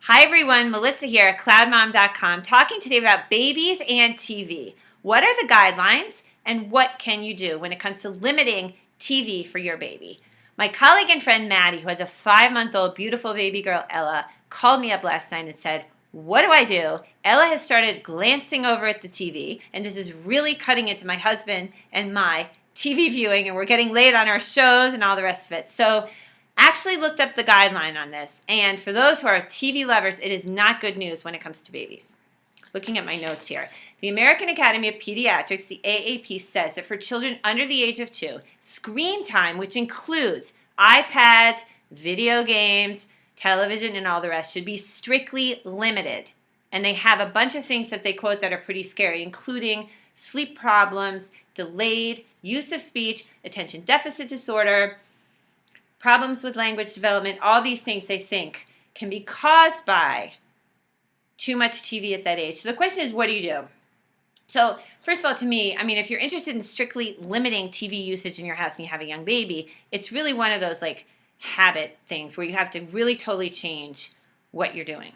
Hi everyone, Melissa here at CloudMom.com, talking today about babies and TV. What are the guidelines and what can you do when it comes to limiting TV for your baby? My colleague and friend Maddie, who has a 5-month-old beautiful baby girl Ella, called me up last night and said, what do I do? Ella has started glancing over at the TV, and this is really cutting into my husband and my TV viewing, and we're getting late on our shows and all the rest of it. So actually looked up the guideline on this, and for those who are TV lovers, it is not good news when it comes to babies. Looking at my notes here, the American Academy of Pediatrics, the AAP, says that for children under the age of 2, screen time, which includes iPads, video games, television, and all the rest, should be strictly limited. And they have a bunch of things that they quote that are pretty scary, including sleep problems, delayed use of speech, attention deficit disorder, problems with language development. All these things they think can be caused by too much TV at that age. So the question is, what do you do? So first of all, to me, if you're interested in strictly limiting TV usage in your house and you have a young baby, it's really one of those like habit things where you have to really totally change what you're doing.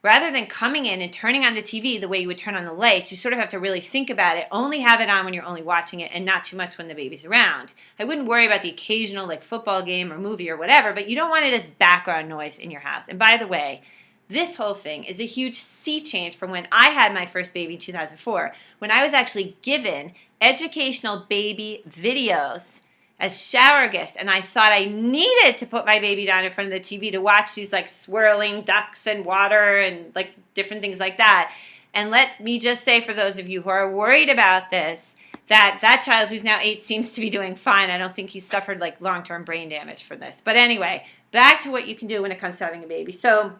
Rather than coming in and turning on the TV the way you would turn on the lights, you sort of have to really think about it. Only have it on when you're only watching it and not too much when the baby's around. I wouldn't worry about the occasional like football game or movie or whatever, but you don't want it as background noise in your house. And by the way, this whole thing is a huge sea change from when I had my first baby in 2004, when I was actually given educational baby videos as shower gifts, and I thought I needed to put my baby down in front of the TV to watch these like swirling ducks and water and like different things like that. And let me just say, for those of you who are worried about this, that child who's now 8 seems to be doing fine. I don't think he's suffered like long-term brain damage from this. But anyway, back to what you can do when it comes to having a baby. So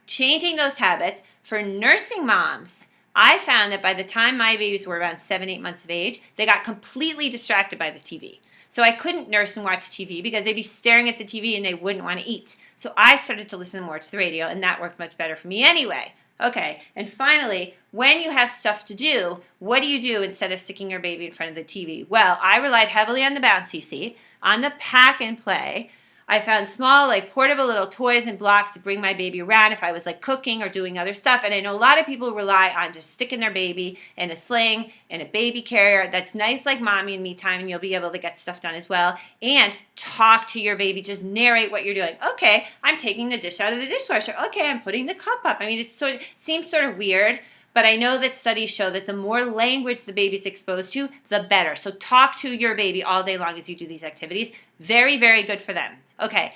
changing those habits for nursing moms. I found that by the time my babies were around 7-8 months of age, they got completely distracted by the TV. So I couldn't nurse and watch TV because they'd be staring at the TV and they wouldn't want to eat. So I started to listen more to the radio, and that worked much better for me anyway. Okay, and finally, when you have stuff to do, what do you do instead of sticking your baby in front of the TV? Well, I relied heavily on the bouncy seat, on the pack and play. I found small, like portable little toys and blocks to bring my baby around if I was like cooking or doing other stuff. And I know a lot of people rely on just sticking their baby in a sling, in a baby carrier. That's nice, like mommy and me time, and you'll be able to get stuff done as well. And talk to your baby. Just narrate what you're doing. Okay, I'm taking the dish out of the dishwasher. Okay, I'm putting the cup up. It seems sort of weird, but I know that studies show that the more language the baby's exposed to, the better. So talk to your baby all day long as you do these activities. Very, very good for them. Okay,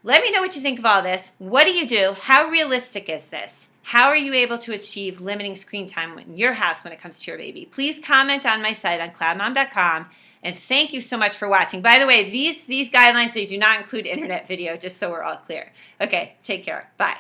let me know what you think of all this. What do you do? How realistic is this? How are you able to achieve limiting screen time in your house when it comes to your baby? Please comment on my site on CloudMom.com, and thank you so much for watching. By the way, these guidelines, they do not include internet video, just so we're all clear. Okay, take care. Bye.